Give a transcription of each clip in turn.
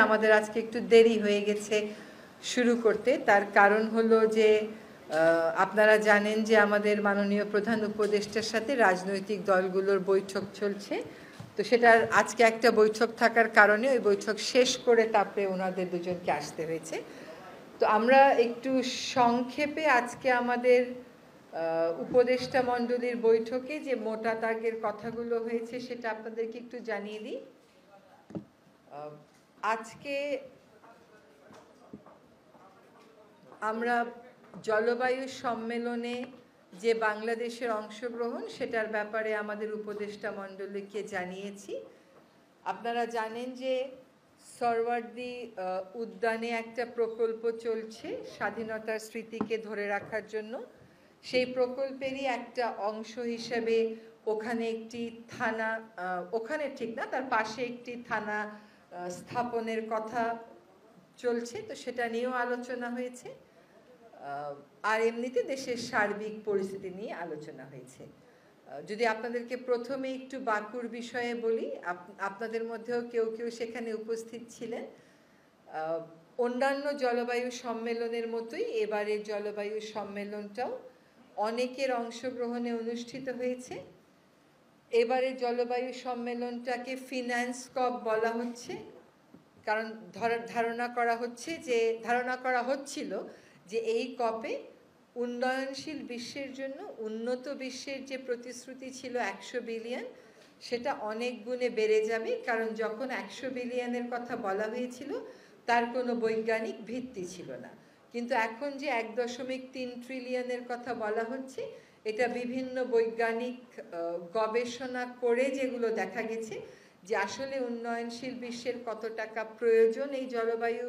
আমাদের আজকে একটু দেরি হয়ে গেছে শুরু করতে। তার কারণ হলো যে আপনারা জানেন যে আমাদের মাননীয় প্রধান উপদেষ্টার সাথে রাজনৈতিক দলগুলোর বৈঠক চলছে। তো সেটার আজকে একটা বৈঠক থাকার কারণে ওই বৈঠক শেষ করে তারপরে ওনাদের দুজনকে আসতে হয়েছে। তো আমরা একটু সংক্ষেপে আজকে আমাদের উপদেষ্টা মণ্ডলীর বৈঠকে যে মোটা দাগের কথাগুলো হয়েছে সেটা আপনাদেরকে একটু জানিয়ে দিই। আজকে আমরা জলবায়ু সম্মেলনে যে বাংলাদেশের অংশগ্রহণ সেটার ব্যাপারে আমাদের উপদেষ্টা মণ্ডলীকে জানিয়েছি। আপনারা জানেন যে সরওয়ার্দী উদ্যানে একটা প্রকল্প চলছে স্বাধীনতার স্মৃতিকে ধরে রাখার জন্য। সেই প্রকল্পেরই একটা অংশ হিসেবে ওখানে একটি থানা, ওখানে ঠিক না, তার পাশে একটি থানা স্থাপনের কথা চলছে। তো সেটা নিয়েও আলোচনা হয়েছে। আর এমনিতে দেশের সার্বিক পরিস্থিতি নিয়ে আলোচনা হয়েছে। যদি আপনাদেরকে প্রথমে একটু বাকুর বিষয়ে বলি, আপনাদের মধ্যেও কেউ কেউ সেখানে উপস্থিত ছিলেন। অন্যান্য জলবায়ু সম্মেলনের মতোই এবারের জলবায়ু সম্মেলনটাও অনেকের অংশগ্রহণে অনুষ্ঠিত হয়েছে। এবারের জলবায়ু সম্মেলনটাকে ফিন্যান্স কপ বলা হচ্ছে, কারণ ধারণা করা হচ্ছিল যে এই কপে উন্নয়নশীল বিশ্বের জন্য উন্নত বিশ্বের যে প্রতিশ্রুতি ছিল 100 বিলিয়ন, সেটা অনেক গুণে বেড়ে যাবে। কারণ যখন 100 বিলিয়নের কথা বলা হয়েছিল তার কোনো বৈজ্ঞানিক ভিত্তি ছিল না, কিন্তু এখন যে 1.3 ট্রিলিয়নের কথা বলা হচ্ছে, এটা বিভিন্ন বৈজ্ঞানিক গবেষণা করে যেগুলো দেখা গেছে যে আসলে উন্নয়নশীল বিশ্বের কত টাকা প্রয়োজন এই জলবায়ু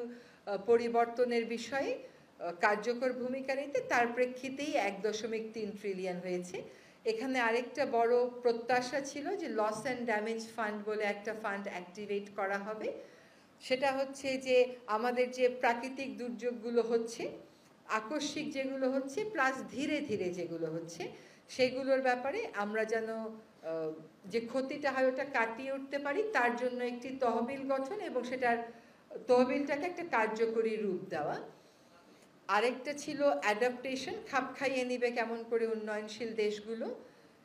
পরিবর্তনের বিষয়ে কার্যকর ভূমিকা নিতে, তার প্রেক্ষিতেই 1.3 ট্রিলিয়ন হয়েছে। এখানে আরেকটা বড় প্রত্যাশা ছিল যে লস অ্যান্ড ড্যামেজ ফান্ড বলে একটা ফান্ড অ্যাক্টিভেট করা হবে। সেটা হচ্ছে যে আমাদের যে প্রাকৃতিক দুর্যোগগুলো হচ্ছে, আকস্মিক যেগুলো হচ্ছে প্লাস ধীরে ধীরে যেগুলো হচ্ছে, সেগুলোর ব্যাপারে আমরা যেন যে ক্ষতিটা হয় ওটা কাটিয়ে উঠতে পারি, তার জন্য একটি তহবিল গঠন এবং সেটার তহবিলটাকে একটা কার্যকরী রূপ দেওয়া। আরেকটা ছিল অ্যাডাপ্টেশন, খাপ খাইয়ে নিবে কেমন করে উন্নয়নশীল দেশগুলো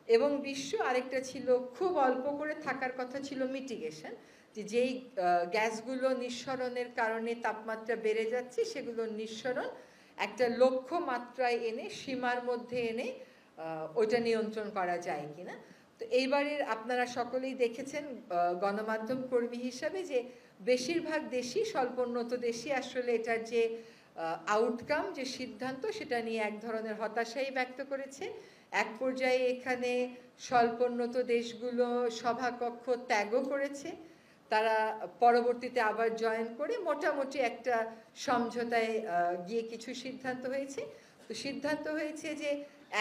এবং বিশ্ব। আরেকটা ছিল খুব অল্প করে থাকার কথা ছিল মিটিগেশন, যে যেই গ্যাসগুলো নিঃসরণের কারণে তাপমাত্রা বেড়ে যাচ্ছে সেগুলোর নিঃসরণ একটা লক্ষ্য মাত্রায় এনে সীমার মধ্যে এনে ওইটা নিয়ন্ত্রণ করা যায় কিনা। তো এইবারের আপনারা সকলেই দেখেছেন গণমাধ্যম কর্মী হিসাবে যে বেশিরভাগ দেশই, স্বল্পোন্নত দেশই আসলে এটার যে আউটকাম, যে সিদ্ধান্ত, সেটা নিয়ে এক ধরনের হতাশাই ব্যক্ত করেছে। এক পর্যায়ে এখানে স্বল্পোন্নত দেশগুলো সভাকক্ষ ত্যাগও করেছে। তারা পরবর্তীতে আবার জয়েন করে মোটামুটি একটা সমঝোতায় গিয়ে কিছু সিদ্ধান্ত হয়েছে। তো সিদ্ধান্ত হয়েছে যে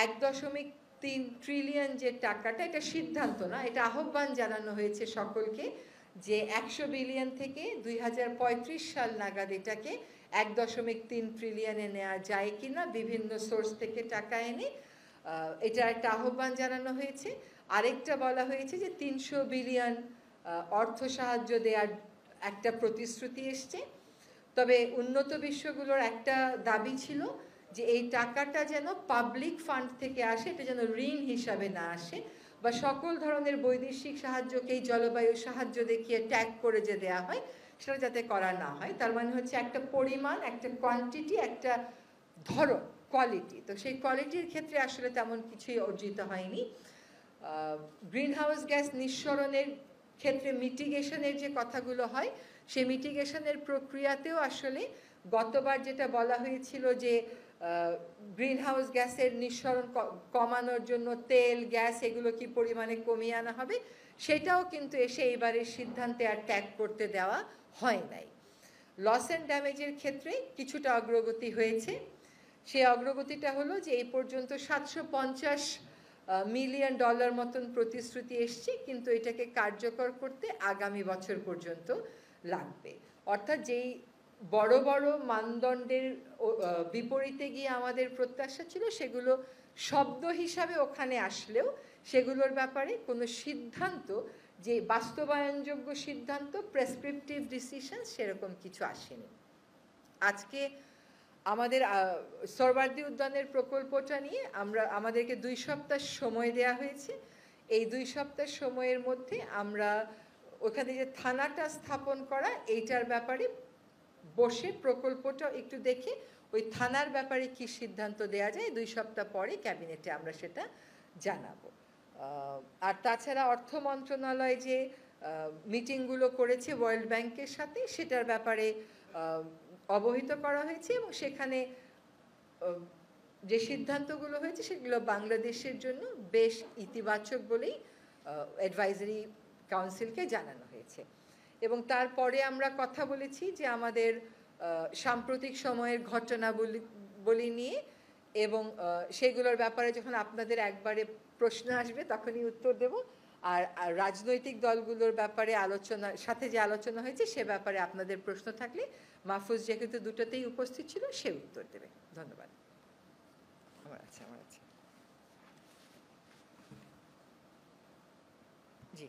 1.3 ট্রিলিয়ন যে টাকাটা, এটা সিদ্ধান্ত না, এটা আহ্বান জানানো হয়েছে সকলকে যে 100 বিলিয়ন থেকে 2035 সাল নাগাদ এটাকে 1.3 ট্রিলিয়নে নেওয়া যায় কিনা, বিভিন্ন সোর্স থেকে টাকা এনে। এটা একটা আহ্বান জানানো হয়েছে। আরেকটা বলা হয়েছে যে 300 বিলিয়ন অর্থ সাহায্য দেওয়ার একটা প্রতিশ্রুতি এসছে। তবে উন্নত বিশ্বগুলোর একটা দাবি ছিল যে এই টাকাটা যেন পাবলিক ফান্ড থেকে আসে, এটা যেন ঋণ হিসাবে না আসে, বা সকল ধরনের বৈদেশিক সাহায্যকেই জলবায়ু সাহায্য দেখিয়ে ট্যাগ করে যে দেয়া হয়, সেটা যাতে করা না হয়। তার মানে হচ্ছে একটা পরিমাণ, একটা কোয়ান্টিটি, একটা ধরন, কোয়ালিটি। তো সেই কোয়ালিটির ক্ষেত্রে আসলে তেমন কিছুই অর্জিত হয়নি। গ্রিন হাউস গ্যাস নিঃসরণের ক্ষেত্রে মিটিগেশনের যে কথাগুলো হয়, সেই মিটিগেশনের প্রক্রিয়াতেও আসলে গতবার যেটা বলা হয়েছিল যে গ্রিন হাউস গ্যাসের নিঃসরণ কমানোর জন্য তেল, গ্যাস এগুলো কি পরিমাণে কমিয়ে আনা হবে, সেটাও কিন্তু এসে এবারের সিদ্ধান্তে আর ট্যাগ করতে দেওয়া হয় নাই। লস অ্যান্ড ড্যামেজের ক্ষেত্রে কিছুটা অগ্রগতি হয়েছে। সেই অগ্রগতিটা হলো যে এই পর্যন্ত $750 মিলিয়ন মতন প্রতিশ্রুতি এসছে, কিন্তু এটাকে কার্যকর করতে আগামী বছর পর্যন্ত লাগবে। অর্থাৎ যেই বড় বড় মানদণ্ডের বিপরীতে গিয়ে আমাদের প্রত্যাশা ছিল, সেগুলো শব্দ হিসাবে ওখানে আসলেও সেগুলোর ব্যাপারে কোনো সিদ্ধান্ত যে বাস্তবায়নযোগ্য সিদ্ধান্ত, প্রেসক্রিপটিভ ডিসিশন সেরকম কিছু আসেনি। আজকে আমাদের সরওয়ার্দী উদ্যানের প্রকল্পটা নিয়ে আমাদেরকে 2 সপ্তাহ সময় দেয়া হয়েছে। এই 2 সপ্তাহ সময়ের মধ্যে আমরা ওখানে যে থানাটা স্থাপন করা এইটার ব্যাপারে বসে প্রকল্পটা একটু দেখে ওই থানার ব্যাপারে কি সিদ্ধান্ত দেয়া যায় 2 সপ্তাহ পরে ক্যাবিনেটে আমরা সেটা জানাবো। আর তাছাড়া অর্থ মন্ত্রণালয় যে মিটিংগুলো করেছে ওয়ার্ল্ড ব্যাংকের সাথে সেটার ব্যাপারে অবহিত করা হয়েছে এবং সেখানে যে সিদ্ধান্তগুলো হয়েছে সেগুলো বাংলাদেশের জন্য বেশ ইতিবাচক বলেই অ্যাডভাইজারি কাউন্সিলকে জানানো হয়েছে। এবং তারপরে আমরা কথা বলেছি যে আমাদের সাম্প্রতিক সময়ের ঘটনাবলী নিয়ে এবং সেগুলোর ব্যাপারে যখন আপনাদের একবারে প্রশ্ন আসবে তখনই উত্তর দেব। আর রাজনৈতিক দলগুলোর ব্যাপারে সাথে যে আলোচনা হয়েছে সে ব্যাপারে আপনাদের প্রশ্ন থাকলে মাহফুজ যেহেতু দুটোতেই উপস্থিত ছিল সে উত্তর দেবে। ধন্যবাদ। আমার আছে জি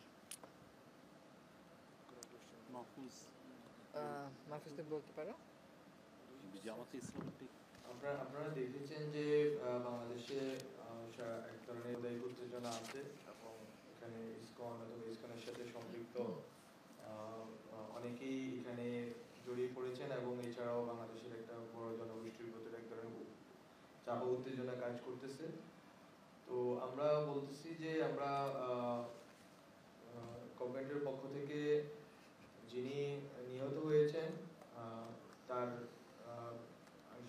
মাহফুজ বলতে পারো। আপনারা দেখেছেন যে বাংলাদেশে এক ধরনের উত্তেজনা আছে এবং এখানে ইসকন অথবা ইসকনের সাথে সম্পৃক্ত অনেকেই এখানে জড়িয়ে পড়েছেন এবং এছাড়াও বাংলাদেশের একটা বড় জনগোষ্ঠীর প্রতি এক ধরনের চাপ উত্তেজনা কাজ করতেছে। তো আমরা বলতেছি যে আমরা গভর্নমেন্টের পক্ষ থেকে যিনি নিহত হয়েছেন তার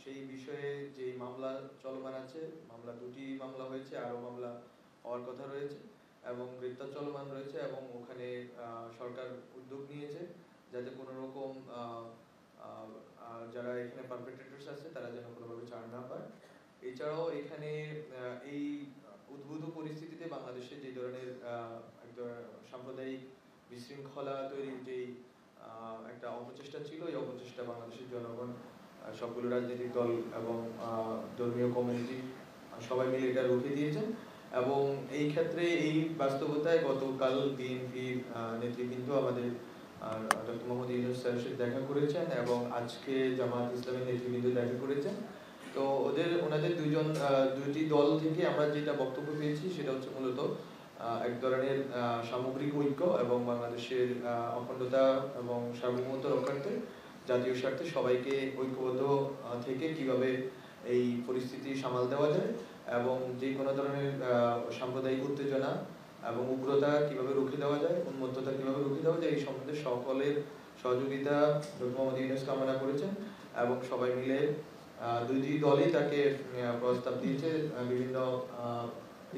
সেই বিষয়ে যে মামলা চলমান আছে, মামলা 2টি মামলা হয়েছে, আরও মামলা হওয়ার কথা রয়েছে এবং গ্রেপ্তার চলমান রয়েছে এবং ওখানে সরকার উদ্যোগ নিয়েছে যাতে কোনো রকম যারা এখানে পারপেট্রেটরস আছে তারা যেন কোনোভাবে ছাড় না পায়। এছাড়াও এখানে এই উদ্ভূত পরিস্থিতিতে বাংলাদেশে যে ধরনের সাম্প্রদায়িক বিশৃঙ্খলা তৈরির যেই একটা অপচেষ্টা ছিল, এই অপচেষ্টা বাংলাদেশের জনগণ, সবগুলো রাজনৈতিক দল এবং ধর্মীয় কমিউনিটি সবাই মিলে এটা রুখে দিয়েছেন এবং এই ক্ষেত্রে এই বাস্তবতায় গতকাল বিএনপির নেতৃবৃন্দ আমাদের ডক্টর মোহাম্মদ ইউনূস স্যারের সাথে দেখা করেছেন এবং আজকে জামাত ইসলামের নেতৃবৃন্দ দেখা করেছেন। তো ওনাদের দুইটি দল থেকে আমরা যেটা বক্তব্য পেয়েছি সেটা হচ্ছে মূলত এক ধরনের সামগ্রিক ঐক্য এবং বাংলাদেশের অখণ্ডতা এবং সার্বভৌমত্ব রক্ষার্থে জাতীয় স্বার্থে সবাইকে ঐক্যবদ্ধ থেকে কিভাবে এই পরিস্থিতি সামাল দেওয়া যায় এবং যে কোনো ধরনের সাম্প্রদায়িক উত্তেজনা এবং উগ্রতা কিভাবে রুখে দেওয়া যায়, উন্মত্ততা কিভাবে রুখে দেওয়া যায়, এই সম্বন্ধে সকলের সহযোগিতা ডক্টর মোহাম্মদ ইউনূস কামনা করেছেন এবং সবাই মিলে দুইটি দলই তাকে প্রস্তাব দিয়েছে, বিভিন্ন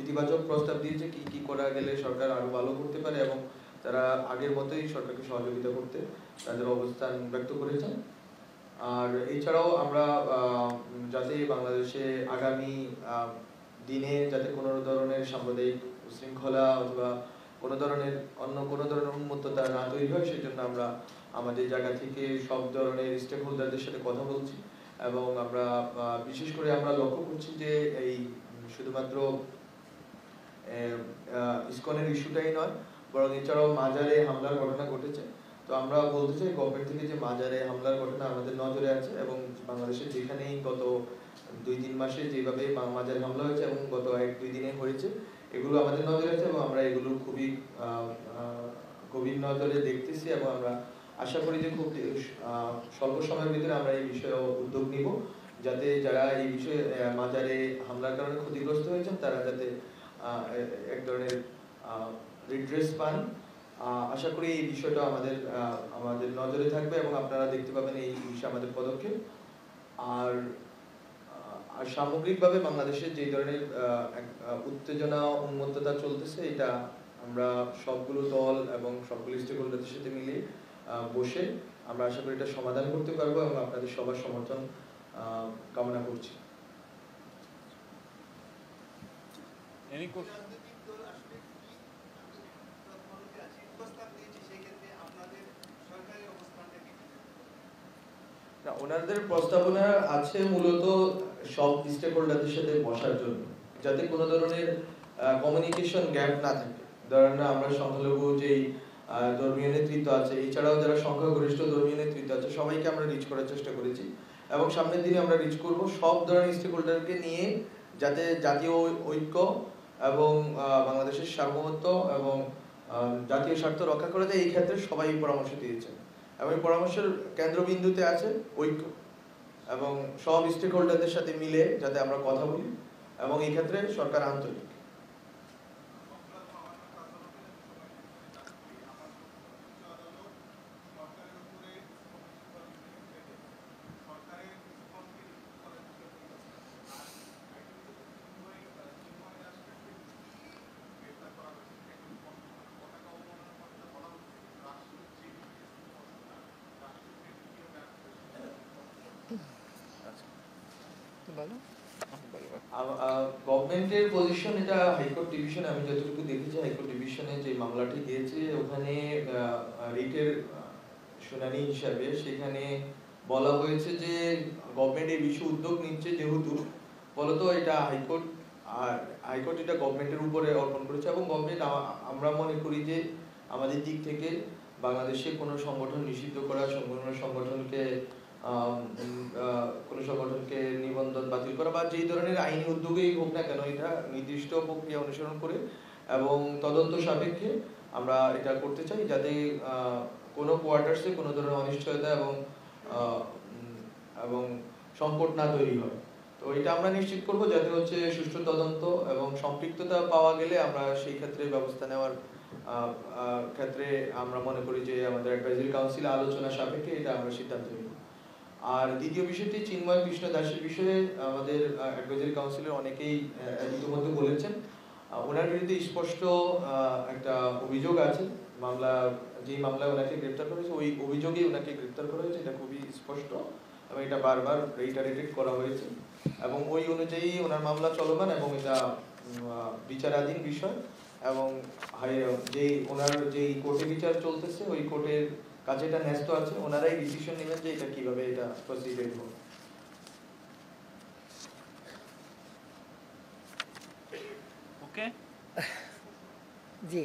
ইতিবাচক প্রস্তাব দিয়েছে কি কি করা গেলে সরকার আরো ভালো করতে পারে এবং তারা আগের মতোই সরকারকে সহযোগিতা করতে তাদের অবস্থান ব্যক্ত করেছেন। আর এছাড়াও আমরা যাতে বাংলাদেশে আগামী দিনে যাতে কোনো ধরনের সাম্প্রদায়িক শৃঙ্খলা অথবা কোনো ধরনের উন্মত্ততা না তৈরি হয় সেজন্য আমরা আমাদের জায়গা থেকে সব ধরনের স্টেক হোল্ডারদের সাথে কথা বলছি এবং আমরা বিশেষ করে আমরা লক্ষ্য করছি যে এই শুধুমাত্র ইসকনের ইস্যুটাই নয় বরং এছাড়াও মাজারে হামলার ঘটনা ঘটেছে। তো আমরা বলতে চাই গভর্নমেন্ট থেকে যে মাজারে হামলার ঘটনা আমাদের নজরে আছে এবং বাংলাদেশে যেখানেই গত 2-3 মাসে যেভাবে মাজারে হামলা হয়েছে এবং গত 1-2 দিনে হয়েছে এগুলো আমাদের নজরে আছে এবং আমরা এগুলো খুবই গভীর নজরে দেখতেছি এবং আমরা আশা করি যে খুব স্বল্প সময়ের ভিতরে আমরা এই বিষয়ে উদ্যোগ নিব যাতে যারা এই বিষয়ে মাজারে হামলার কারণে ক্ষতিগ্রস্ত হয়েছেন তারা যাতে এক ধরনের রিড্রেস পান। আশা করি এই বিষয়টা আমাদের নজরে থাকবে এবং আপনারা দেখতে পাবেন এই বিষয়ে আমাদের পদক্ষেপ। আর সামগ্রিকভাবে বাংলাদেশে যে ধরনের উত্তেজনা উন্মত্ততা চলতেছে এটা আমরা সবগুলো দল এবং সবগুলো স্টেক হোল্ডারদের সাথে মিলে বসে আমরা আশা করি এটা সমাধান করতে পারবো এবং আপনাদের সবার সমর্থন কামনা করছি। ওনাদের প্রস্তাবনা আছে মূলত সব স্টেক হোল্ডারদের সাথে বসার জন্য যাতে কোনো ধরনের কমিউনিকেশন গ্যাপ না থাকে, ধরেন আমরা সংখ্যালঘু যেই ধর্মীয় নেতৃত্ব আছে, এছাড়াও যারা সংখ্যাগরিষ্ঠ ধর্মীয় নেতৃত্ব আছে, সবাইকে আমরা রিচ করার চেষ্টা করেছি এবং সামনের দিনে আমরা রিচ করব সব ধরনের স্টেক হোল্ডারকে নিয়ে, যাতে জাতীয় ঐক্য এবং বাংলাদেশের সার্বভৌমত্ব এবং জাতীয় স্বার্থ রক্ষা করা যায়। এই ক্ষেত্রে সবাই পরামর্শ দিয়েছেন এবং এই পরামর্শের কেন্দ্রবিন্দুতে আছে ঐক্য এবং সব স্টেক হোল্ডারদের সাথে মিলে যাতে আমরা কথা বলি এবং এই ক্ষেত্রে সরকার আন্তরিক। গভর্নমেন্টের পজিশন, এটা হাইকোর্ট ডিভিশনে আমি যতটুকু দেখেছি, হাইকোর্ট ডিভিশনে যে মামলাটি গিয়েছে ওখানে রিটের শুনানি হিসাবে সেখানে বলা হয়েছে যে গভর্নমেন্ট এই বিষয়ে উদ্যোগ নিচ্ছে, যেহেতু বলতো এটা হাইকোর্ট, আর হাইকোর্ট এটা গভর্নমেন্টের উপরে অর্পণ করেছে এবং গভর্নমেন্ট, আমরা মনে করি যে আমাদের দিক থেকে বাংলাদেশে কোনো সংগঠন নিষিদ্ধ করা, কোনো সংগঠনকে নিবন্ধন বাতিল করা বা যেই ধরনের আইনি উদ্যোগেই হোক না কেন, এটা নির্দিষ্ট প্রক্রিয়া অনুসরণ করে এবং তদন্ত সাপেক্ষে আমরা এটা করতে চাই, যাতে কোনো কোয়ার্টার্সে কোনো ধরনের অনিশ্চয়তা এবং সংকট না তৈরি হয়। তো এটা আমরা নিশ্চিত করব যাতে হচ্ছে সুষ্ঠু তদন্ত এবং সম্পৃক্ততা পাওয়া গেলে আমরা সেই ক্ষেত্রে ব্যবস্থা নেওয়ার ক্ষেত্রে আমরা মনে করি যে আমাদের অ্যাডভাইজারি কাউন্সিল আলোচনা সাপেক্ষে এটা আমরা সিদ্ধান্ত নিব। আর দ্বিতীয় বিষয়টি চিন্ময় কৃষ্ণ দাসের বিষয়ে আমাদের অ্যাডভাইজারি কাউন্সিলের অনেকেই ইতিমধ্যে বলেছেন, ওনার বিরুদ্ধে স্পষ্ট একটা অভিযোগ আছে। যেই মামলায় ওনাকে গ্রেপ্তার করা হয়েছে ওই অভিযোগেই ওনাকে গ্রেপ্তার করা হয়েছে, এটা খুবই স্পষ্ট এবং এটা বারবার রিটারেটেড করা হয়েছে এবং ওই অনুযায়ী ওনার মামলা চলমান এবং এটা বিচারাধীন বিষয় এবং ওনার যেই কোর্টে বিচার চলতেছে ওই কোর্টের কাছে এটা ন্যস্ত আছে, ওনারাই ডিসিশন নেবেন যে এটা কিভাবে এটা প্রসিডেড হবে। ওকে, জি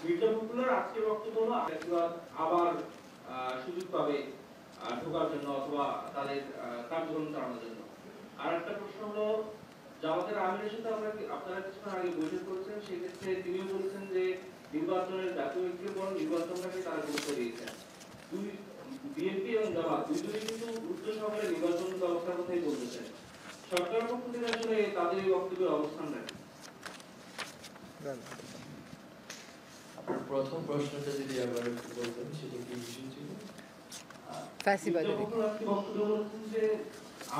মির্জা ফখরুলের আজকে বক্তব্য হলো আবার সুযোগ পাবে ঢোকার জন্য অথবা তাদের কার্যক্রম চালানোর জন্য। আর একটা প্রশ্ন হলো, জামাতের আমিরের সাথে আপনারা কিছুক্ষণ আগে বৈঠক করেছেন, সেক্ষেত্রে তিনিও বলেছেন যে নির্বাচনের জাতীয় ঐক্যের পর নির্বাচনটাকে তারা গুরুত্ব দিয়েছেন। বিএনপি এবং জামাত দুজনেই কিন্তু গুরুত্ব সহকারে নির্বাচন ব্যবস্থার কথাই বলতেছেন। সরকারের পক্ষ থেকে আসলে তাদের এই বক্তব্যের অবস্থান নেই। প্রথম প্রশ্নটা যদি আবার একটু বলতেন, সেটা কি বিষয় ছিল? ফ্যাসিবাদের বক্তব্য বলছেন যে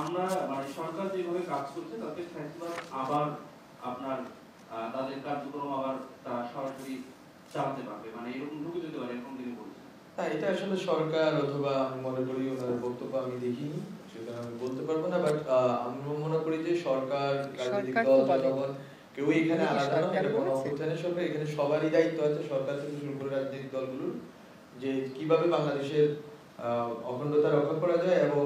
আমরা মানে সরকার যেভাবে কাজ করছে তাতে ফ্যাসিবাদ আবার আপনার তাদের কার্যক্রম আবার তারা সরাসরি চালাতে পারবে, মানে এরকম ঢুকে যেতে পারে, এরকম তিনি বলছেন। হ্যাঁ, এটা আসলে সরকার অথবা আমি মনে করি ওনার বক্তব্য আমি দেখিনি, সেটা আমি বলতে পারবো না, বাট আমি মনে করি যে সরকার, রাজনৈতিক দল, জনগণ কেউ এখানে আলাদা নয়, এটা কোনো অভ্যুত্থানের সরকার, এখানে সবারই দায়িত্ব আছে, সরকার থেকে শুরু করে রাজনৈতিক দলগুলোর, যে কিভাবে বাংলাদেশের অখণ্ডতা রক্ষা করা যায় এবং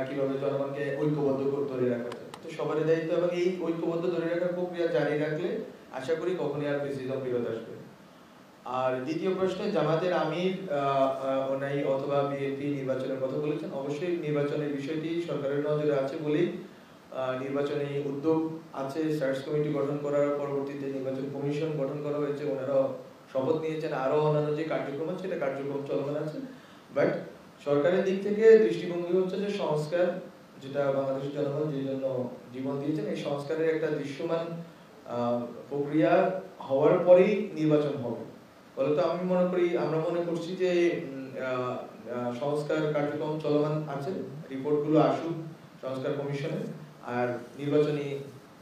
কিভাবে জনগণকে ঐক্যবদ্ধ ধরে রাখা যায়। তো সবারই দায়িত্ব এবং এই ঐক্যবদ্ধ ধরে রাখার প্রক্রিয়া জারি রাখলে আশা করি কখনই আর ফ্যাসিজম ফেরত আসবে। আর দ্বিতীয় প্রশ্নে জামাতের আমির ওনাই অথবা বিএনপি নির্বাচনের কথা বলেছেন, অবশ্যই নির্বাচনের বিষয়টি সরকারের নজরে আছে বলেই নির্বাচনী উদ্যোগ আছে, সার্চ কমিটি গঠন করার পরবর্তীতে নির্বাচন কমিশন গঠন করা হয়েছে, ওনারা শপথ নিয়েছেন, আরো অন্যান্য যে কার্যক্রম আছে সেটা কার্যক্রম চলমান আছে। বাট সরকারের দিক থেকে দৃষ্টিভঙ্গি হচ্ছে যে সংস্কার, যেটা বাংলাদেশের জনগণ যে জন্য জীবন দিয়েছেন, এই সংস্কারের একটা দৃশ্যমান প্রক্রিয়া হওয়ার পরেই নির্বাচন হবে। ফলত আমরা মনে করছি যে সংস্কার কার্যক্রম চলমান আছে, রিপোর্টগুলো আসুক সংস্কার কমিশনে, আর নির্বাচনী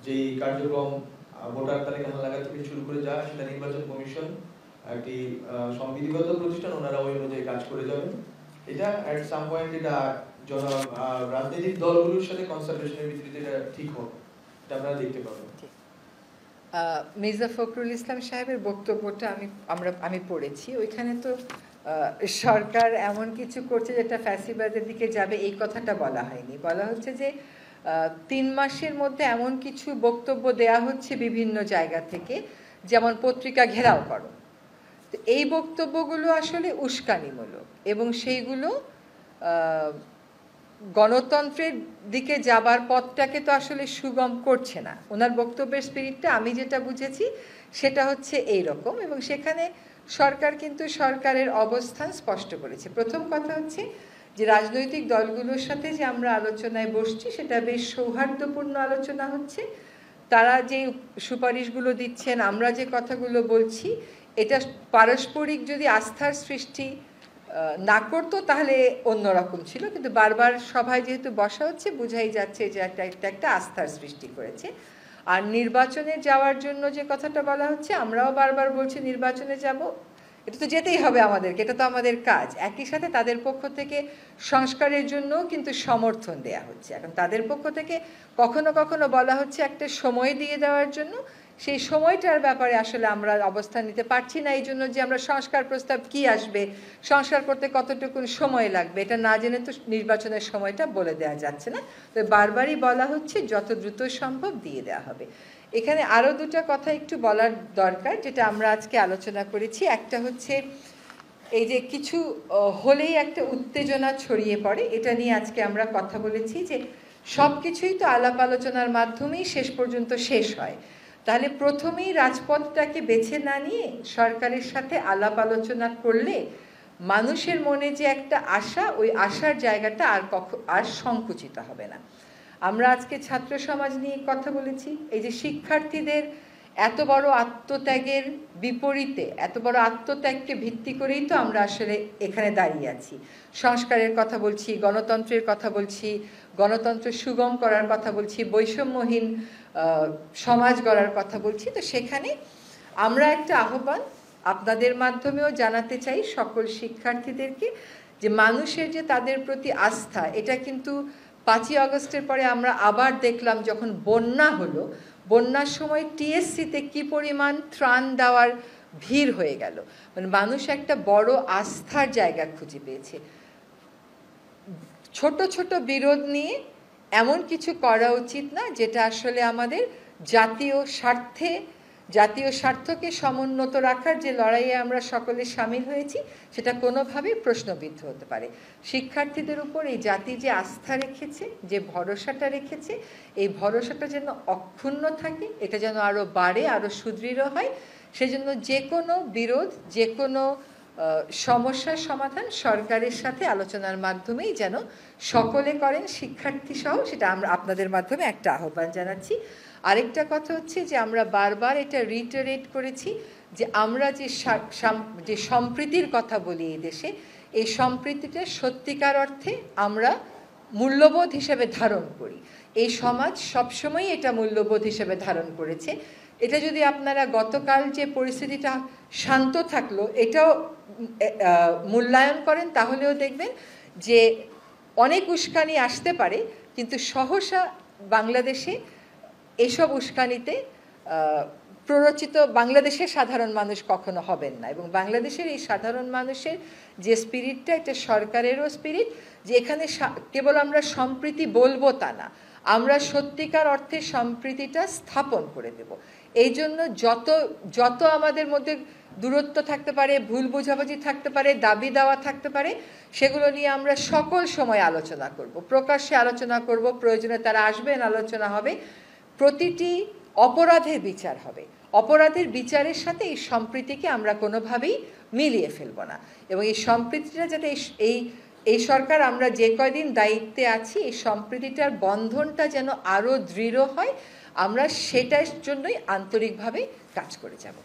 যেই কার্যক্রম ভোটার তালিকা হালনাগাদ থেকে শুরু করে যা, সেটা নির্বাচন কমিশন একটি সংবিধিগত প্রতিষ্ঠান, ওনারা ওই অনুযায়ী কাজ করে যাবেন। এটা এট সাম পয়েন্ট এটা রাজনৈতিক দলগুলোর সাথে কনসালটেশনের ভিত্তিতে এটা ঠিক হবে, এটা আপনারা দেখতে পাবেন। মির্জা ফখরুল ইসলাম সাহেবের বক্তব্যটা আমি পড়েছি, ওইখানে তো সরকার এমন কিছু করছে যেটা ফ্যাসিবাদের দিকে যাবে এই কথাটা বলা হয়নি। বলা হচ্ছে যে 3 মাসের মধ্যে এমন কিছু বক্তব্য দেয়া হচ্ছে বিভিন্ন জায়গা থেকে, যেমন পত্রিকা ঘেরাও করো। তো এই বক্তব্যগুলো আসলে উস্কানিমূলক এবং সেইগুলো গণতন্ত্রের দিকে যাবার পথটাকে তো আসলে সুগম করছে না। ওনার বক্তব্যের স্পিরিটটা আমি যেটা বুঝেছি সেটা হচ্ছে এই রকম, এবং সেখানে সরকার কিন্তু সরকারের অবস্থান স্পষ্ট করেছে। প্রথম কথা হচ্ছে যে রাজনৈতিক দলগুলোর সাথে যে আমরা আলোচনায় বসছি সেটা বেশ সৌহার্দ্যপূর্ণ আলোচনা হচ্ছে। তারা যে সুপারিশগুলো দিচ্ছেন, আমরা যে কথাগুলো বলছি, এটা পারস্পরিক যদি আস্থার সৃষ্টি না করতো তাহলে অন্যরকম ছিল, কিন্তু বারবার সভায় যেহেতু বসা হচ্ছে বোঝাই যাচ্ছে যে একটা আস্থার সৃষ্টি করেছে। আর নির্বাচনে যাওয়ার জন্য যে কথাটা বলা হচ্ছে, আমরাও বারবার বলছি নির্বাচনে যাব, এটা তো যেতেই হবে আমাদেরকে, এটা তো আমাদের কাজ। একই সাথে তাদের পক্ষ থেকে সংস্কারের জন্যও কিন্তু সমর্থন দেয়া হচ্ছে। এখন তাদের পক্ষ থেকে কখনো কখনো বলা হচ্ছে একটা সময় দিয়ে দেওয়ার জন্য, সেই সময়টার ব্যাপারে আসলে আমরা অবস্থান নিতে পারছি না। এই জন্য যে আমরা সংস্কার প্রস্তাব কি আসবে, সংস্কার করতে কতটুকু সময় লাগবে, এটা না জেনে তো নির্বাচনের সময়টা বলে দেওয়া যাচ্ছে না। তো বারবারই বলা হচ্ছে যত দ্রুত সম্ভব দিয়ে দেওয়া হবে। এখানে আরও দুটো কথা একটু বলার দরকার, যেটা আমরা আজকে আলোচনা করেছি। একটা হচ্ছে এই যে কিছু হলেই একটা উত্তেজনা ছড়িয়ে পড়ে, এটা নিয়ে আজকে আমরা কথা বলেছি যে সব কিছুই তো আলাপ আলোচনার মাধ্যমেই শেষ পর্যন্ত শেষ হয়। তাহলে প্রথমেই রাজপথটাকে বেছে না নিয়ে সরকারের সাথে আলাপ আলোচনা করলে মানুষের মনে যে একটা আশা, ওই আশার জায়গাটা আর সংকুচিত হবে না। আমরা আজকে ছাত্র সমাজ নিয়ে কথা বলেছি। এই যে শিক্ষার্থীদের এত বড় আত্মত্যাগের বিপরীতে, এত বড় আত্মত্যাগকে ভিত্তি করেই তো আমরা আসলে এখানে দাঁড়িয়ে আছি। সংস্কারের কথা বলছি, গণতন্ত্রের কথা বলছি, গণতন্ত্র সুগম করার কথা বলছি, বৈষম্যহীন সমাজ গড়ার কথা বলছি। তো সেখানে আমরা একটা আহ্বান আপনাদের মাধ্যমেও জানাতে চাই সকল শিক্ষার্থীদেরকে, যে মানুষের যে তাদের প্রতি আস্থা, এটা কিন্তু 5ই আগস্টের পরে আমরা আবার দেখলাম যখন বন্যা হলো, বন্যার সময় টিএসসিতে কি পরিমাণ ত্রাণ দেওয়ার ভিড় হয়ে গেল। মানে মানুষ একটা বড় আস্থার জায়গা খুঁজে পেয়েছে। ছোট ছোট বিরোধ নিয়ে এমন কিছু করা উচিত না যেটা আসলে আমাদের জাতীয় স্বার্থকে সমুন্নত রাখার যে লড়াইয়ে আমরা সকলে সামিল হয়েছি সেটা কোনোভাবেই প্রশ্নবিদ্ধ হতে পারে। শিক্ষার্থীদের উপর এই জাতি যে আস্থা রেখেছে, যে ভরসাটা রেখেছে, এই ভরসাটা যেন অক্ষুণ্ণ থাকে, এটা যেন আরও বাড়ে, আরও সুদৃঢ় হয়। সেজন্য যে কোনো বিরোধ, যে কোনো সমস্যার সমাধান সরকারের সাথে আলোচনার মাধ্যমেই যেন সকলে করেন, শিক্ষার্থী সহ, সেটা আমরা আপনাদের মাধ্যমে একটা আহ্বান জানাচ্ছি। আরেকটা কথা হচ্ছে যে আমরা বারবার এটা রিটারেট করেছি যে আমরা যে সম্প্রীতির কথা বলি এই দেশে, এই সম্প্রীতিটা সত্যিকার অর্থে আমরা মূল্যবোধ হিসেবে ধারণ করি। এই সমাজ সবসময় এটা মূল্যবোধ হিসেবে ধারণ করেছে। এটা যদি আপনারা গতকাল যে পরিস্থিতিটা শান্ত থাকলো এটাও মূল্যায়ন করেন, তাহলেও দেখবেন যে অনেক উস্কানি আসতে পারে, কিন্তু সহসা বাংলাদেশে এসব উস্কানিতে প্ররোচিত বাংলাদেশের সাধারণ মানুষ কখনো হবেন না। এবং বাংলাদেশের এই সাধারণ মানুষের যে স্পিরিটটা, এটা সরকারেরও স্পিরিট, যে এখানে কেবল আমরা সম্প্রীতি বলবো তা না, আমরা সত্যিকার অর্থে সম্প্রীতিটা স্থাপন করে দেব। এই জন্য যত আমাদের মধ্যে দূরত্ব থাকতে পারে, ভুল বোঝাবুঝি থাকতে পারে, দাবি দেওয়া থাকতে পারে, সেগুলো নিয়ে আমরা সকল সময় আলোচনা করব, প্রকাশ্যে আলোচনা করব, প্রয়োজনে তারা আসবেন, আলোচনা হবে। প্রতিটি অপরাধের বিচার হবে, অপরাধের বিচারের সাথে এই সম্প্রীতিকে আমরা কোনোভাবেই মিলিয়ে ফেলব না। এবং এই সম্প্রীতিটা যাতে এই সরকার আমরা যে কয়দিন দায়িত্বে আছি, এই সম্প্রীতিটার বন্ধনটা যেন আরও দৃঢ় হয়, আমরা সেটার জন্যই আন্তরিকভাবে কাজ করে যাব।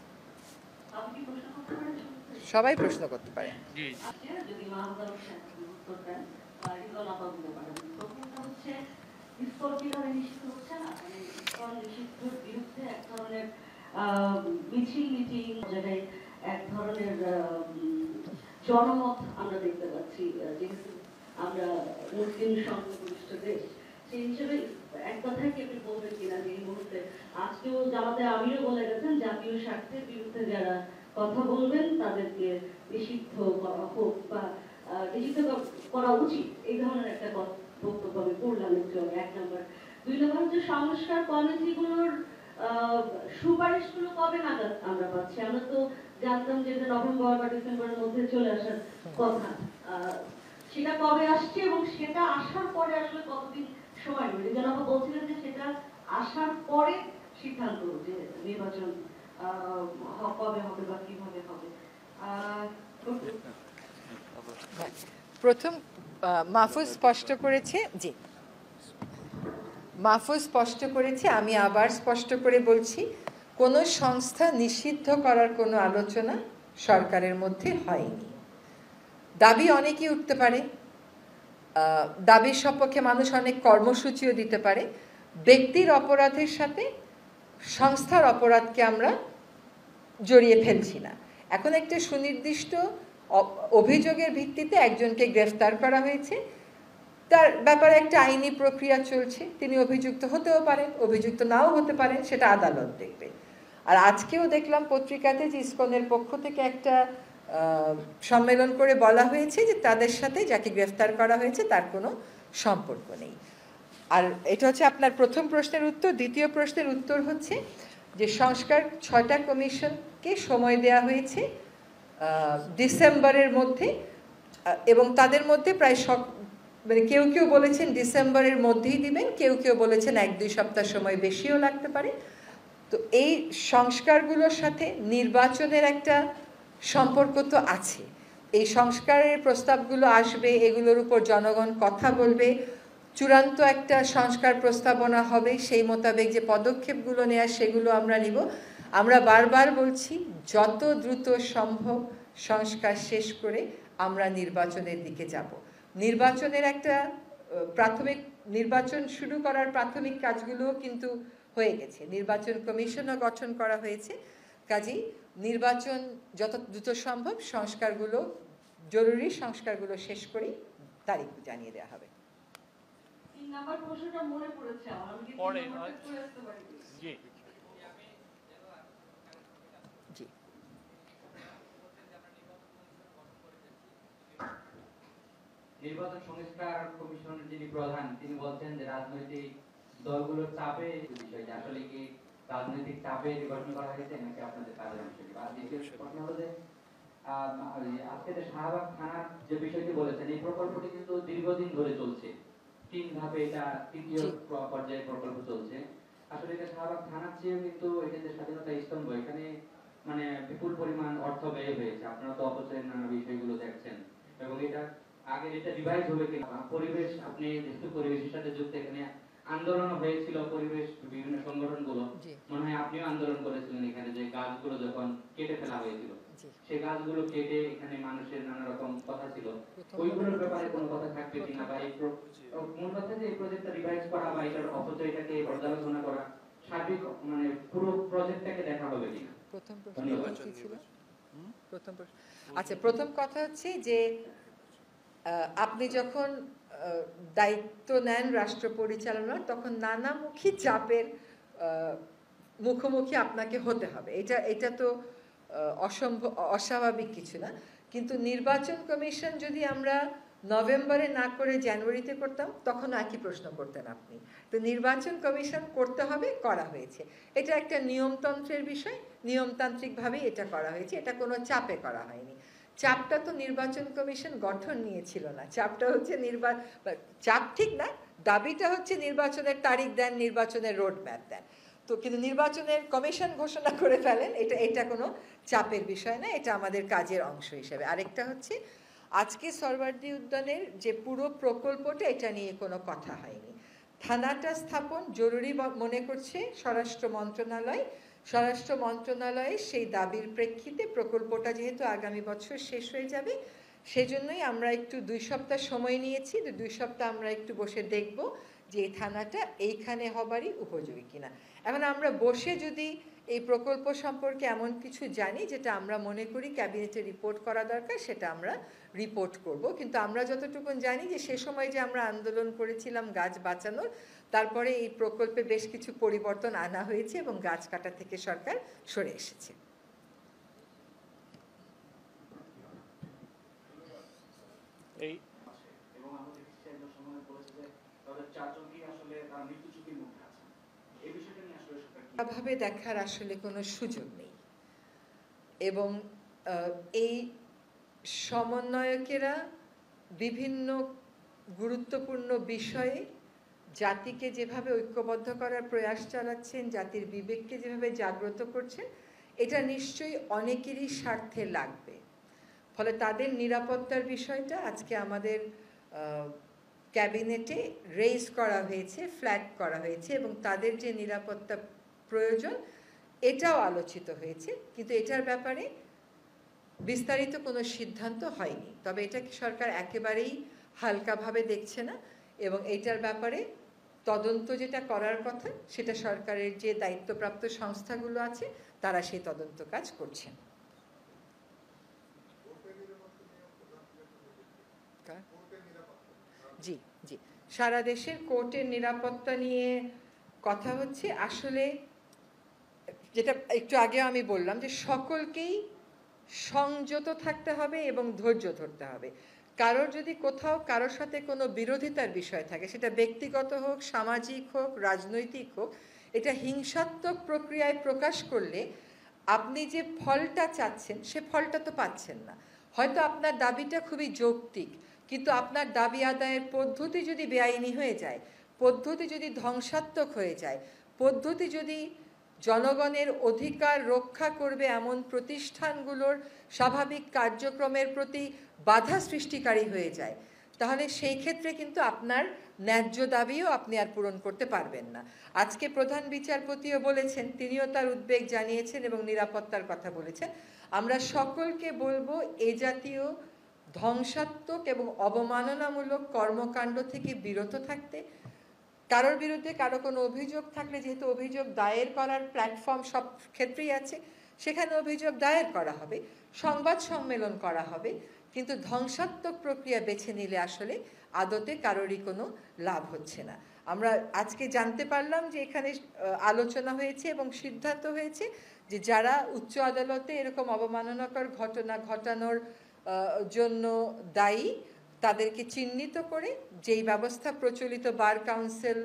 সবাই প্রশ্ন করতে পারে। এক ধরনের জনমত আমরা দেখতে পাচ্ছি, যেহেতু আমরা মুসলিম সংখ্যাগরিষ্ঠ দেশ, সেই হিসেবে এক কথায় কি আপনি বলবেন কিনা যে এই মুহূর্তে আজকেও জামাতে আমিরও বলে গেছেন জাতীয় স্বার্থের বিরুদ্ধে যারা কথা বলবেন, তাদেরকে নিষিদ্ধ করা হোক বা নিষিদ্ধ করা উচিত, এই ধরনের একটা বক্তব্য আমি করলাম একটু আগে, 1 নম্বর। 2 নম্বর হচ্ছে সংস্কার কমিটিগুলোর সুপারিশগুলো কবে নাগাদ আমরা পাচ্ছি? আমরা তো জানতাম যে এটা নভেম্বর বা ডিসেম্বরের মধ্যে চলে আসার কথা, সেটা কবে আসছে এবং সেটা আসার পরে আসলে কতদিন সময় নেবে? যেন আপনি বলছিলেন যে সেটা আসার পরে সিদ্ধান্ত যে নির্বাচন কবে হবে বা কিভাবে হবে। প্রথম মাহফুজ স্পষ্ট করেছে, জি মাহফুজ স্পষ্ট করেছে, আমি আবার স্পষ্ট করে বলছি, কোনো সংস্থা নিষিদ্ধ করার কোনো আলোচনা সরকারের মধ্যে হয়নি। দাবি অনেকেই উঠতে পারে, দাবির সপক্ষে মানুষ অনেক কর্মসূচিও দিতে পারে। ব্যক্তির অপরাধের সাথে সংস্থার অপরাধকে আমরা জড়িয়ে ফেলছি না। এখন একটা সুনির্দিষ্ট অভিযোগের ভিত্তিতে একজনকে গ্রেফতার করা হয়েছে, তার ব্যাপারে একটা আইনি প্রক্রিয়া চলছে, তিনি অভিযুক্ত হতেও পারেন, অভিযুক্ত নাও হতে পারেন, সেটা আদালত দেখবে। আর আজকেও দেখলাম পত্রিকাতে যে ইসকনের পক্ষ থেকে একটা সম্মেলন করে বলা হয়েছে যে তাদের সাথে যাকে গ্রেফতার করা হয়েছে তার কোনো সম্পর্ক নেই। আর এটা হচ্ছে আপনার প্রথম প্রশ্নের উত্তর। দ্বিতীয় প্রশ্নের উত্তর হচ্ছে যে সংস্কার 6টা কমিশনকে সময় দেওয়া হয়েছে ডিসেম্বরের মধ্যে, এবং তাদের মধ্যে প্রায় মানে কেউ কেউ বলেছেন ডিসেম্বরের মধ্যেই দিবেন, কেউ কেউ বলেছেন 1-2 সপ্তাহ সময় বেশিও লাগতে পারে। তো এই সংস্কারগুলোর সাথে নির্বাচনের একটা সম্পর্ক তো আছে। এই সংস্কারের প্রস্তাবগুলো আসবে, এগুলোর উপর জনগণ কথা বলবে, চূড়ান্ত একটা সংস্কার প্রস্তাবনা হবে, সেই মোতাবেক যে পদক্ষেপগুলো নেওয়া সেগুলো আমরা নিব। আমরা বারবার বলছি যত দ্রুত সম্ভব সংস্কার শেষ করে আমরা নির্বাচনের দিকে যাব। নির্বাচনের একটা নির্বাচন শুরু করার প্রাথমিক কাজগুলোও কিন্তু হয়ে গেছে, নির্বাচন কমিশনও গঠন করা হয়েছে। কাজেই নির্বাচন যত দ্রুত সম্ভব সংস্কারগুলো, জরুরি সংস্কারগুলো শেষ করেই তারিখ জানিয়ে দেওয়া হবে। 3 নাম্বার প্রশ্নটা মনে পড়েছে আমার, আমি কি 3 নাম্বারটা করে আসতে পারি? জি জি নির্বাচন সংস্কার কমিশনের যিনি প্রধান, তিনি বলছেন যে রাজনৈতিক দলগুলোর চাপে বিষয়টা আসলে কি রাজনৈতিক চাপে নির্বাচন করা হয়েছে নাকি আপনাদের কাজের বিষয়টি? আর দ্বিতীয় প্রশ্ন হলো যে আজকে যে শাহবাগ থানার যে বিষয়টি বলেছেন, এই প্রকল্পটি কিন্তু দীর্ঘদিন ধরে চলছে, 3 ধাপে এটা 3য় পর্যায়ে প্রকল্প চলছে। আসলে এটা শাহবাগ থানার চেয়েও কিন্তু এটা যে স্বাধীনতা স্তম্ভ, এখানে মানে বিপুল পরিমাণ অর্থ ব্যয় হয়েছে। আপনারা তো অপচয়ের নানা বিষয়গুলো দেখছেন, এবং এটা আগে এটা রিভাইজ হবে কিনা। পরিবেশ, আপনি যেহেতু পরিবেশের সাথে যুক্ত, এখানে আন্দোলন হয়েছিল পরিবেশ বিভিন্ন সংগঠনগুলো, মনে হয় আপনিও আন্দোলন করেছিলেন এখানে, যে গাছগুলো যখন কেটে ফেলা হয়েছিল, সেই গাছগুলো কেটে এখানে মানুষের নানা রকম কথা ছিল, ওইগুলোর ব্যাপারে কোনো কথা থাকবে কিনা, বা এই মূল কথা যে এই প্রজেক্টটা রিভাইজ করা বা এটার অপচয়টাকে পর্যালোচনা করা, সার্বিক মানে পুরো প্রজেক্টটাকে দেখা হবে কিনা। প্রথম প্রশ্ন কি ছিল? প্রথম প্রশ্ন, আচ্ছা, প্রথম কথা হচ্ছে যে আপনি যখন দায়িত্ব নেন রাষ্ট্র পরিচালনার, তখন নানামুখী চাপের মুখোমুখি আপনাকে হতে হবে, এটা তো অস্বাভাবিক কিছু না। কিন্তু নির্বাচন কমিশন যদি আমরা নভেম্বরে না করে জানুয়ারিতে করতাম, তখন একই প্রশ্ন করতেন আপনি। তো নির্বাচন কমিশন করতে হবে, করা হয়েছে, এটা একটা নিয়মতন্ত্রের বিষয়, নিয়মতান্ত্রিকভাবেই এটা করা হয়েছে, এটা কোনো চাপে করা হয়নি। চাপটা তো নির্বাচন কমিশন গঠন নিয়েছিল না, চাপটা হচ্ছে চাপ ঠিক না, দাবিটা হচ্ছে নির্বাচনের তারিখ দেন, নির্বাচনের রোড ম্যাপ দেন। তো কিন্তু নির্বাচনের কমিশন ঘোষণা করে ফেলেন, এটা কোনো চাপের বিষয় না, এটা আমাদের কাজের অংশ হিসেবে। আরেকটা হচ্ছে আজকে সরওয়ার্দী উদ্যানের যে পুরো প্রকল্পটা, এটা নিয়ে কোনো কথা হয়নি। থানাটা স্থাপন জরুরি মনে করছে স্বরাষ্ট্র মন্ত্রণালয়। স্বরাষ্ট্র মন্ত্রণালয়ে সেই দাবির প্রেক্ষিতে প্রকল্পটা যেহেতু আগামী বছর শেষ হয়ে যাবে, সেজন্যই আমরা একটু 2 সপ্তাহ সময় নিয়েছি। 2 সপ্তাহ আমরা একটু বসে দেখব যে এই থানাটা এইখানে হবারই উপযোগী কিনা। এখন আমরা বসে যদি এই প্রকল্প সম্পর্কে এমন কিছু জানি যেটা আমরা মনে করি ক্যাবিনেটে রিপোর্ট করা দরকার, সেটা আমরা রিপোর্ট করব। কিন্তু আমরা যতটুকু জানি যে সে সময় যে আমরা আন্দোলন করেছিলাম গাছ বাঁচানোর, তারপরে এই প্রকল্পে বেশ কিছু পরিবর্তন আনা হয়েছে এবং গাছ কাটা থেকে সরকার সরে এসেছে। এই এবং আমরা দেখেছি সম্মানে বলেছে যে তাদের চারজনকেই আসলে তারা মৃত্যু ঝুঁকির মধ্যে আছে। এই বিষয়টা নিয়ে আসলে সরকার ভাবে দেখার আসলে কোনো সুযোগ নেই এবং এই সমন্বয়কেরা বিভিন্ন গুরুত্বপূর্ণ বিষয়ে জাতিকে যেভাবে ঐক্যবদ্ধ করার প্রয়াস চালাচ্ছেন, জাতির বিবেককে যেভাবে জাগ্রত করছেন, এটা নিশ্চয়ই অনেকেরই স্বার্থে লাগবে। ফলে তাদের নিরাপত্তার বিষয়টা আজকে আমাদের ক্যাবিনেটে রেইজ করা হয়েছে, ফ্ল্যাগ করা হয়েছে এবং তাদের যে নিরাপত্তা প্রয়োজন এটাও আলোচিত হয়েছে, কিন্তু এটার ব্যাপারে বিস্তারিত কোনো সিদ্ধান্ত হয়নি। তবে এটাকে সরকার একেবারেই হালকাভাবে দেখছে না এবং এটার ব্যাপারে তদন্ত যেটা করার কথা সেটা সরকারের যে দায়িত্বপ্রাপ্ত সংস্থাগুলো আছে তারা সেই তদন্ত কাজ করছেন। জি জি, সারা দেশের কোর্টের নিরাপত্তা নিয়ে কথা হচ্ছে। আসলে যেটা একটু আগে আমি বললাম যে সকলকেই সংযত থাকতে হবে এবং ধৈর্য ধরতে হবে। কারোর যদি কোথাও কারোর সাথে কোনো বিরোধিতার বিষয় থাকে, সেটা ব্যক্তিগত হোক, সামাজিক হোক, রাজনৈতিক হোক, এটা হিংসাত্মক প্রক্রিয়ায় প্রকাশ করলে আপনি যে ফলটা চাচ্ছেন সে ফলটা তো পাচ্ছেন না। হয়তো আপনার দাবিটা খুবই যৌক্তিক, কিন্তু আপনার দাবি আদায়ের পদ্ধতি যদি বেআইনি হয়ে যায়, পদ্ধতি যদি ধ্বংসাত্মক হয়ে যায়, পদ্ধতি যদি জনগণের অধিকার রক্ষা করবে এমন প্রতিষ্ঠানগুলোর স্বাভাবিক কার্যক্রমের প্রতি বাধা সৃষ্টিকারী হয়ে যায়, তাহলে সেই ক্ষেত্রে কিন্তু আপনার ন্যায্য দাবিও আপনি আর পূরণ করতে পারবেন না। আজকে প্রধান বিচারপতিও বলেছেন, তিনিও তার উদ্বেগ জানিয়েছেন এবং নিরাপত্তার কথা বলেছেন। আমরা সকলকে বলবো এ জাতীয় ধ্বংসাত্মক এবং অবমাননামূলক কর্মকাণ্ড থেকে বিরত থাকতে। কারোর বিরুদ্ধে কারো কোনো অভিযোগ থাকলে, যেহেতু অভিযোগ দায়ের করার প্ল্যাটফর্ম সব ক্ষেত্রেই আছে, সেখানে অভিযোগ দায়ের করা হবে, সংবাদ সম্মেলন করা হবে, কিন্তু ধ্বংসাত্মক প্রক্রিয়া বেছে নিলে আসলে আদতে কারোরই কোনো লাভ হচ্ছে না। আমরা আজকে জানতে পারলাম যে এখানে আলোচনা হয়েছে এবং সিদ্ধান্ত হয়েছে যে যারা উচ্চ আদালতে এরকম অবমাননাকর ঘটনা ঘটানোর জন্য দায়ী তাদেরকে চিহ্নিত করে যেই ব্যবস্থা প্রচলিত বার কাউন্সিল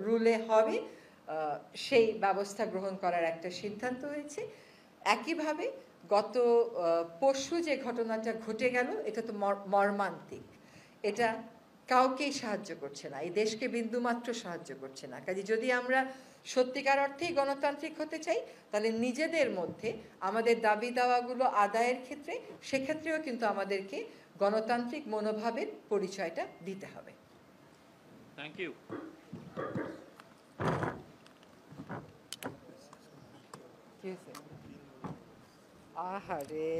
রুলে হবে সেই ব্যবস্থা গ্রহণ করার একটা সিদ্ধান্ত হয়েছে। একইভাবে গত পরশু যে ঘটনাটা ঘটে গেল, এটা তো মর্মান্তিক, এটা কাউকেই সাহায্য করছে না, এই দেশকে বিন্দুমাত্র সাহায্য করছে না। কাজে যদি আমরা সত্যিকার অর্থেই গণতান্ত্রিক হতে চাই, তাহলে নিজেদের মধ্যে আমাদের দাবি দাওয়াগুলো আদায়ের ক্ষেত্রে সেক্ষেত্রেও কিন্তু আমাদেরকে গণতান্ত্রিক মনোভাবের পরিচয়টা দিতে হবে। Thank you. আহারে।